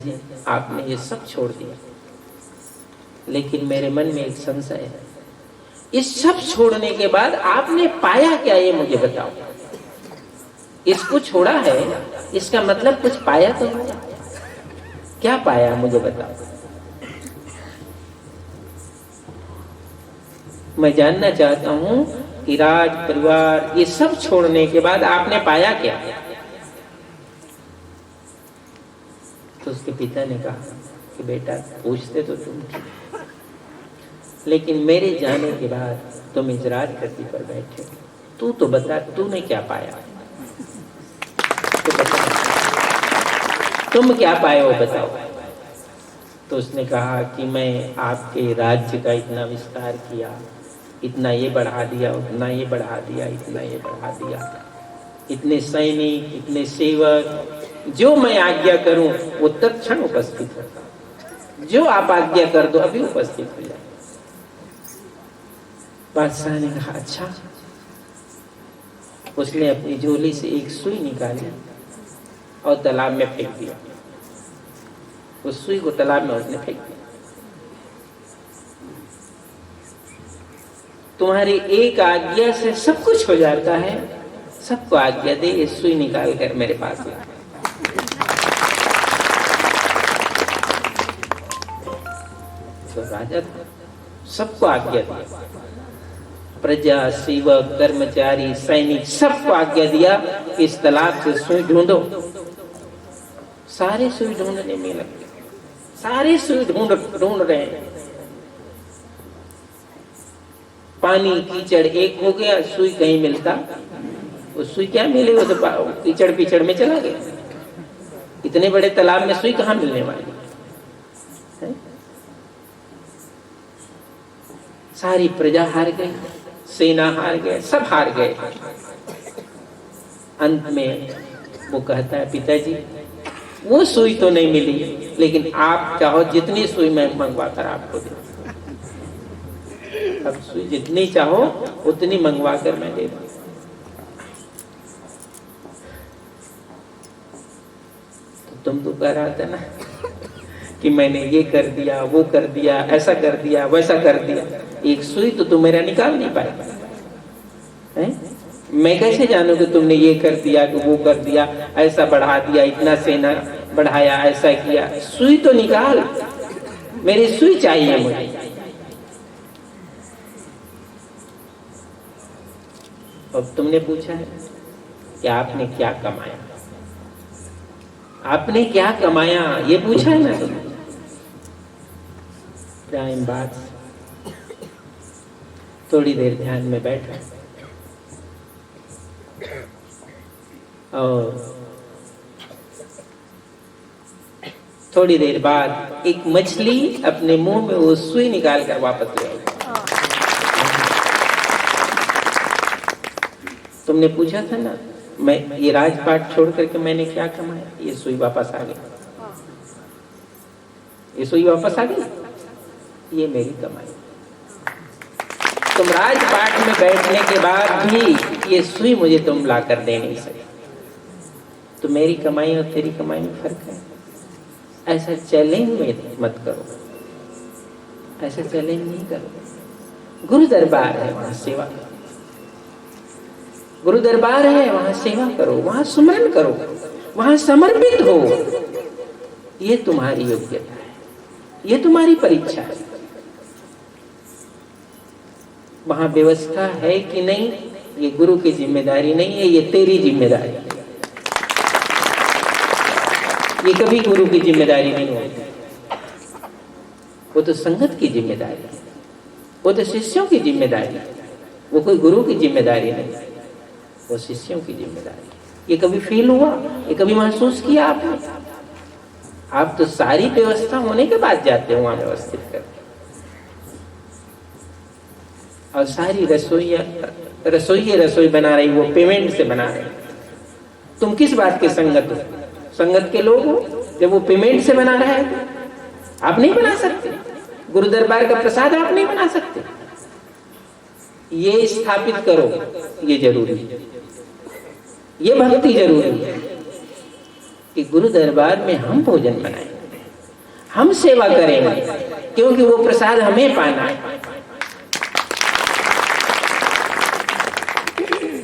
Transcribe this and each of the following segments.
जी आपने ये सब छोड़ दिया, लेकिन मेरे मन में एक संशय है। इस सब छोड़ने के बाद आपने पाया क्या, ये मुझे बताओ। इसको छोड़ा है, इसका मतलब कुछ पाया तो नहीं। क्या पाया मुझे बताओ। मैं जानना चाहता हूं कि राज परिवार ये सब छोड़ने के बाद आपने पाया क्या। तो उसके पिता ने कहा कि बेटा पूछते तो तुम थी, लेकिन मेरे जाने के बाद तुम इस राजगद्दी पर बैठे, तू तो बता तूने क्या पाया। तो बता तुम क्या पाए हो बताओ। तो उसने कहा कि मैं आपके राज्य का इतना विस्तार किया, इतना ये बढ़ा दिया, उतना ये बढ़ा दिया, इतना ये बढ़ा दिया, इतने सैनिक, इतने सेवक, जो मैं आज्ञा करूं वो तत्क्षण उपस्थित होता, जो आप आज्ञा कर दो अभी उपस्थित हो जाए। बादशाह ने कहा अच्छा। उसने अपनी झोली से एक सुई निकाली और तालाब में फेंक दिया। उस सुई को तालाब में उसने फेंक दिया। तुम्हारी एक आज्ञा से सब कुछ हो जाता है, सबको आज्ञा दे ये सुई निकाल कर मेरे पास ला। तो राजा सबको आज्ञा दिया, प्रजा, सेवक, कर्मचारी, सैनिक, सबको आज्ञा दिया कि इस तालाब से सुई ढूंढो। सारे सुई ढूंढने में लगे, सारे सुई ढूंढ रहे हैं। पानी कीचड़ एक हो गया, सुई कहीं मिलता, वो सुई क्या मिले, वो तो कीचड़ पीचड़ में चला गया। इतने बड़े तालाब में सुई कहाँ मिलने वाली है? सारी प्रजा हार गई, सेना हार गए, सब हार गए। अंत में वो कहता है पिताजी वो सुई तो नहीं मिली, लेकिन आप चाहो जितनी सुई मैं मंगवा कर आपको दे। अब सुई जितनी चाहो उतनी मंगवा कर मैं दे दूं। तो तुम तो कह रहा था ना कि मैंने ये कर दिया, वो कर दिया, ऐसा कर दिया, वैसा कर दिया, एक सुई तो तुम मेरा निकाल नहीं पाए। मैं कैसे जानूं कि तुमने ये कर दिया कि वो कर दिया, ऐसा बढ़ा दिया, इतना सेना बढ़ाया, ऐसा किया। सुई तो निकाल, मेरी सुई चाहिए मुझे। अब तुमने पूछा है कि आपने क्या कमाया, आपने क्या कमाया, ये पूछा है ना तुमने। प्राइम बात, थोड़ी देर ध्यान में बैठा और थोड़ी देर बाद एक मछली अपने मुंह में वो सुई निकाल कर वापस ले आई। तुमने पूछा था ना मैं ये राजपाट छोड़ करके मैंने क्या कमाया, ये सुई वापस आ गई, ये सुई वापस आ गई, ये मेरी कमाई। तुम राजपाट में बैठने के बाद भी ये सुई मुझे तुम ला कर दे नहीं सके। तो मेरी कमाई और तेरी कमाई में फर्क है। ऐसा चैलेंज में मत करो, ऐसा चैलेंज नहीं करो। गुरु दरबार है, वहां सेवा करो। गुरु दरबार है, वहां सेवा करो, वहां सुमरन करो, वहां समर्पित हो। ये तुम्हारी योग्यता है, ये तुम्हारी परीक्षा है। वहां व्यवस्था है कि नहीं, ये गुरु की जिम्मेदारी नहीं है, ये तेरी जिम्मेदारी है। ये कभी गुरु की जिम्मेदारी नहीं होती, वो तो संगत की जिम्मेदारी है, वो तो शिष्यों की जिम्मेदारी है, वो कोई गुरु की जिम्मेदारी नहीं, वो शिष्यों की जिम्मेदारी है। ये कभी फील हुआ, ये कभी महसूस किया आपने? आप तो सारी व्यवस्था होने के बाद जाते हो वहां व्यवस्थित करके, और सारी रसोई बना रही, वो पेमेंट से बना रहे। तुम किस बात के संगत हो? संगत के लोग हो जब वो पेमेंट से बना रहा है। आप नहीं बना सकते, गुरु दरबार का प्रसाद आप नहीं बना सकते। ये स्थापित करो, ये जरूरी है, ये भक्ति जरूरी है कि गुरु दरबार में हम भोजन बनाएं। हम सेवा करेंगे, क्योंकि वो प्रसाद हमें पाना है।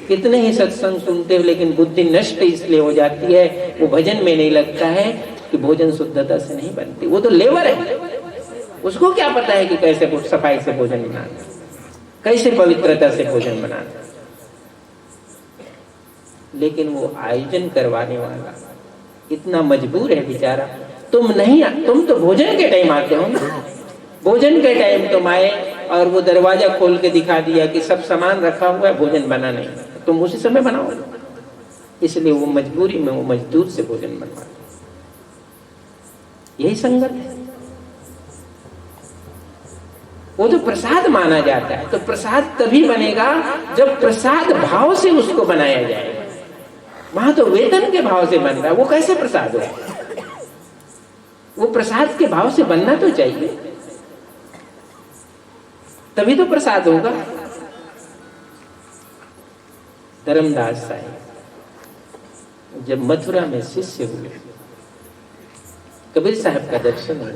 कितने ही सत्संग सुनते हो, लेकिन बुद्धि नष्ट इसलिए हो जाती है, वो भजन में नहीं लगता है कि भोजन शुद्धता से नहीं बनती। वो तो लेबर है, उसको क्या पता है कि कैसे सफाई से भोजन बनाना, कैसे पवित्रता से भोजन बनाना। लेकिन वो आयोजन करवाने वाला इतना मजबूर है बेचारा। तुम तो भोजन के टाइम आते हो ना, भोजन के टाइम तुम आए और वो दरवाजा खोल के दिखा दिया कि सब सामान रखा हुआ है, भोजन बना नहीं, तुम उसी समय बनाओ। इसलिए वो मजबूरी में वो मजदूर से भोजन बनवाते। यही संगत है। वो तो प्रसाद माना जाता है, तो प्रसाद तभी बनेगा जब प्रसाद भाव से उसको बनाया जाएगा। वहां तो वेतन के भाव से बन रहा है, वो कैसे प्रसाद हो? वो प्रसाद के भाव से बनना तो चाहिए, तभी तो प्रसाद होगा। धर्मदास साहिब जब मथुरा में शिष्य हुए, कबीर साहब का दर्शन हुआ,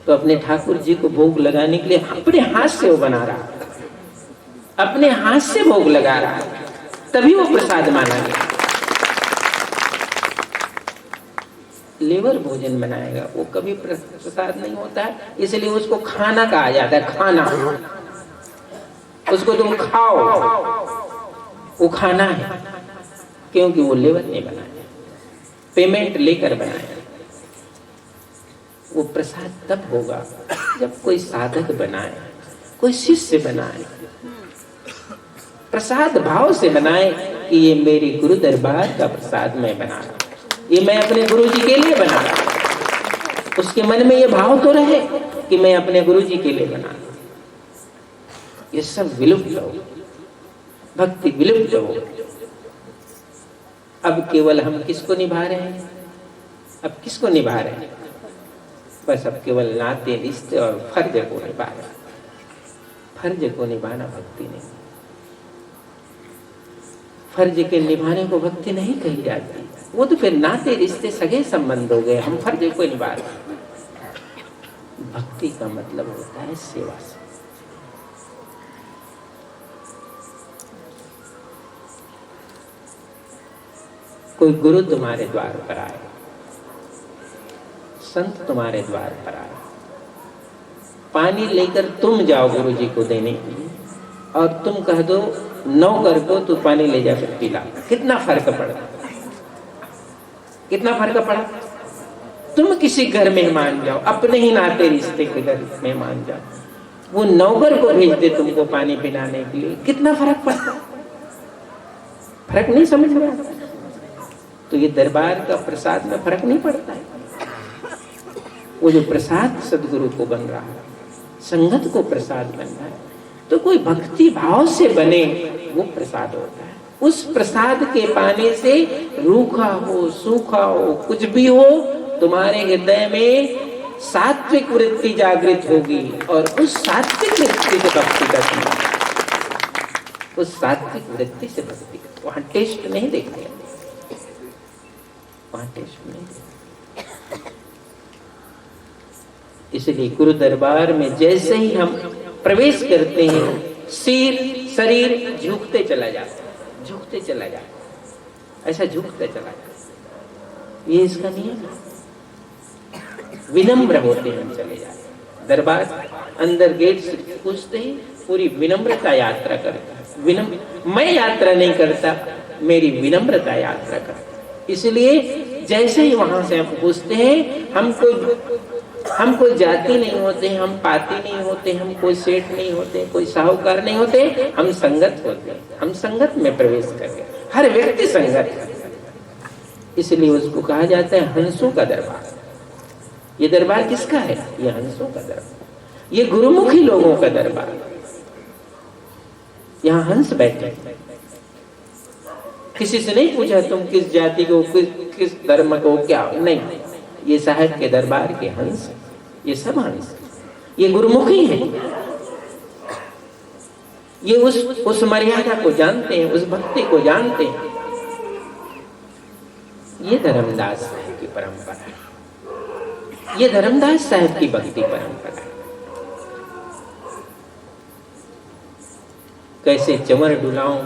तो अपने ठाकुर जी को भोग लगाने के लिए अपने हाथ से वो बना रहा, अपने हाथ से भोग लगा रहा, तभी वो प्रसाद माना गया। लेबर भोजन बनाएगा, वो कभी प्रसाद नहीं होता है, इसलिए उसको खाना कहा जाता है। खाना, उसको तुम खाओ, वो खाना है, क्योंकि वो लेबर ने बनाया, पेमेंट लेकर बनाया। वो प्रसाद तब होगा जब कोई साधक बनाए, कोई शिष्य बनाए, प्रसाद भाव से बनाए कि ये मेरे गुरु दरबार का प्रसाद मैं बना रहा, ये मैं अपने गुरु जी के लिए बना रहा। उसके मन में ये भाव तो रहे कि मैं अपने गुरु जी के लिए बना रहा। ये सब विलुप्त हो, भक्ति विलुप्त हो। अब केवल हम किसको निभा रहे हैं? अब किसको निभा रहे हैं? बस अब केवल नाते रिश्ते और फर्ज को निभा रहे हैं। फर्ज को निभाना भक्ति नहीं, फर्ज के निभाने को भक्ति नहीं कही जाती। वो तो फिर नाते रिश्ते सगे संबंध हो गए, हम फर्ज को निभा रहे। भक्ति का मतलब होता है सेवा से। कोई गुरु तुम्हारे द्वार पर आए, संत तुम्हारे द्वार पर आए, पानी लेकर तुम जाओ गुरु जी को देने के लिए, और तुम कह दो नौकर को तू पानी ले जा कर पिला, कितना फर्क पड़ा? कितना फर्क पड़ा? तुम किसी घर मेहमान जाओ, अपने ही नाते रिश्ते के घर मेहमान जाओ, वो नौकर को भेज दे तुमको पानी पिलाने के लिए, कितना फर्क पड़ता? फर्क नहीं समझ में आता। तो ये दरबार का प्रसाद में फर्क नहीं पड़ता है। वो जो प्रसाद सदगुरु को बन रहा है, संगत को प्रसाद बन रहा है, तो कोई भक्ति भाव से बने वो प्रसाद होता है। उस प्रसाद के पाने से रूखा हो, सूखा हो, कुछ भी हो, तुम्हारे हृदय में सात्विक वृत्ति जागृत होगी, और उस सात्विक वृत्ति से भक्ति का संबंध, उस सात्विक वृत्ति से भक्ति का। वहां टेस्ट नहीं देखते, वहां टेस्ट नहीं देखते। इसलिए गुरु दरबार में जैसे ही हम प्रवेश करते हैं, सिर शरीर झुकते चला जाता है, झुकते चला जाता है, ऐसा झुकते चला जाता है। ये इसका नियम है। विनम्र होते हम चले जाते हैं दरबार, अंदर गेट से पूछते ही पूरी विनम्रता यात्रा करता है। मैं यात्रा नहीं करता, मेरी विनम्रता यात्रा करता। इसलिए जैसे ही वहां से हम पूछते हैं, हम कोई जाति नहीं होते, हम पाती नहीं होते, हम कोई सेठ नहीं होते, कोई साहूकार नहीं होते, हम संगत होते हैं। हम संगत में प्रवेश कर गए, हर व्यक्ति संगत है। इसलिए उसको कहा जाता है हंसों का दरबार। ये दरबार किसका है? ये हंसों का दरबार, ये गुरुमुखी लोगों का दरबार। यहाँ हंस बैठे, किसी से नहीं पूछा तुम किस जाति को, किस धर्म को, क्या नहीं। ये साहब के दरबार के हंस, ये सब हंस, ये गुरुमुखी है। ये उस मर्यादा को जानते हैं, उस भक्ति को जानते हैं। ये धर्मदास की परंपरा है, ये धर्मदास साहब की भक्ति परंपरा। कैसे चंवर डुलाऊं,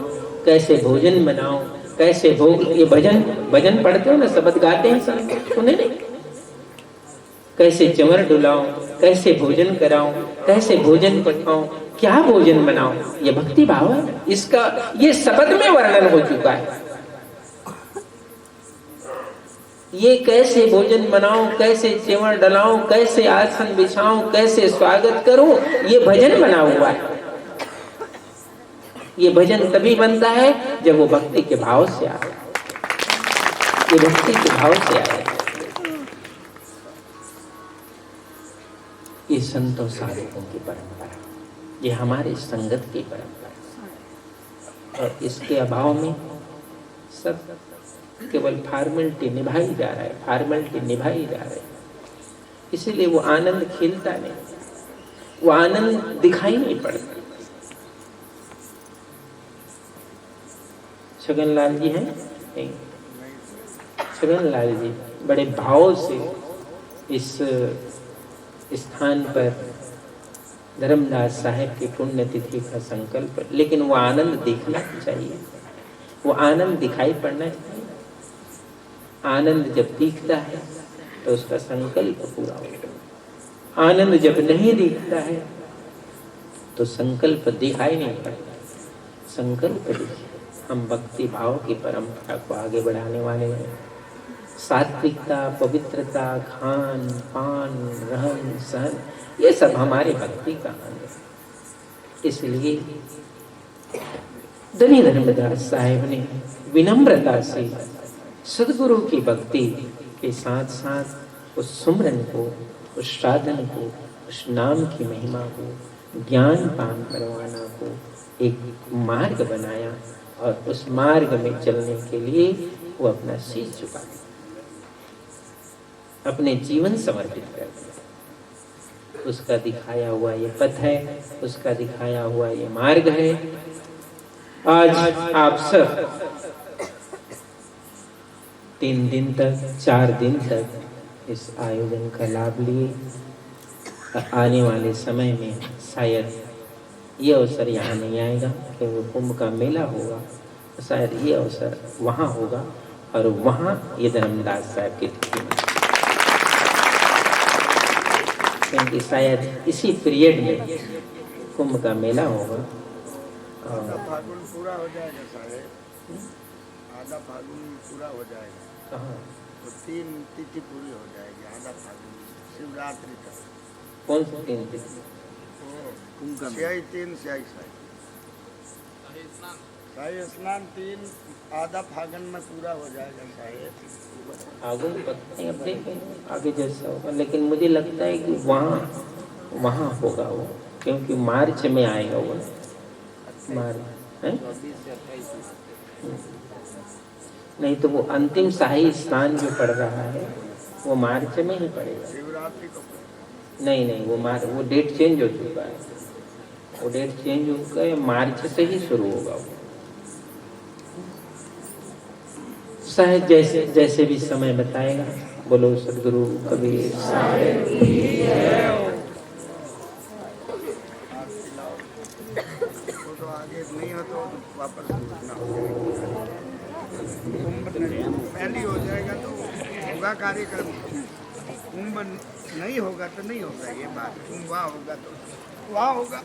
कैसे भोजन बनाऊं, कैसे भोग, ये भजन पढ़ते हो ना, शब्द गाते हैं, सुने नहीं? कैसे चंवर डुलाऊं, कैसे भोजन कराऊं, कैसे भोजन पकाऊं, क्या भोजन बनाऊं, ये भक्ति भाव है। इसका ये शब्द में वर्णन हो चुका है। ये कैसे भोजन बनाऊं, कैसे चंवर डलाऊं, कैसे आसन बिछाऊं, कैसे स्वागत करूं, ये भजन बना हुआ है। ये भजन तभी बनता है जब वो भक्ति के भाव से आए। ये भक्ति के भाव से आए। ये संतों साधकों की परंपरा, ये हमारे संगत की परंपरा। और इसके अभाव में सब केवल फॉर्मेलिटी निभाई जा रहा है, फॉर्मेलिटी निभाई जा रही है। इसीलिए वो आनंद खिलता नहीं, वो आनंद दिखाई नहीं पड़ता। छगनलाल जी हैं नहीं? छगनलाल जी बड़े भाव से इस स्थान पर धर्मदास साहब की पुण्यतिथि का संकल्प, लेकिन वो आनंद दिखना चाहिए, वो आनंद दिखाई पड़ना चाहिए। आनंद जब दिखता है तो उसका संकल्प पूरा होगा। आनंद जब नहीं दिखता है तो संकल्प दिखाई नहीं पड़ता। संकल्प दिखे। हम भक्ति भाव की परंपरा को आगे बढ़ाने वाले हैं। सात्विकता, पवित्रता, खान पान, रहन सहन, ये सब हमारे भक्ति का अंग है। इसलिए धनी धर्मदास साहिब ने विनम्रता से सदगुरु की भक्ति के साथ साथ उस सुमरन को, उस साधन को, उस नाम की महिमा को, ज्ञान पान करवाना को एक मार्ग बनाया। और उस मार्ग में चलने के लिए वो अपना शीश झुका, अपने जीवन समर्पित कर दिया। उसका दिखाया हुआ ये पथ है, उसका दिखाया हुआ ये मार्ग है। आज आप सब 3 दिन तक, 4 दिन तक इस आयोजन का लाभ लिए। आने वाले समय में शायद ये अवसर यहाँ नहीं आएगा क्योंकि कुंभ का मेला होगा, तो शायद ये अवसर वहाँ होगा और वहाँ ये धर्मदास साहब की तिथि में, क्योंकि शायद इसी पीरियड में कुंभ का मेला होगा। आधा फागुन पूरा हो जाएगा सारे, आधा फागुन पूरा हो जाएगा। कहाँ? तो 3 तिथि पूरी हो जाएगी, आधा फागुन शिवरात्रि तक। कौन सी 3 तिथि? स्याही 3, स्याही शाही स्नान 3, आधा फागुन में पूरा हो जाएगा शाही। फागुन पता नहीं, अब देखें आगे जैसा होगा, लेकिन मुझे लगता है कि वहाँ होगा वो, क्योंकि मार्च में आएगा वो। मार्च है नहीं तो वो अंतिम शाही स्नान जो पड़ रहा है वो मार्च में ही पड़ेगा। शिवरात्रि को नहीं वो डेट चेंज हो चुका है, वो डेट चेंज हो चुका है, मार्च से ही शुरू होगा वो। शायद जैसे भी समय बताएगा। बोलो सदगुरु कबीर साहब की जय। तो आगे नहीं हो तो वापस घूमना हो जाएगा। कुंभ पहली हो जाएगा तो होगा कार्यक्रम, कुंभ नहीं होगा तो नहीं होगा। ये बात कुंभ वहाँ होगा तो वहाँ होगा।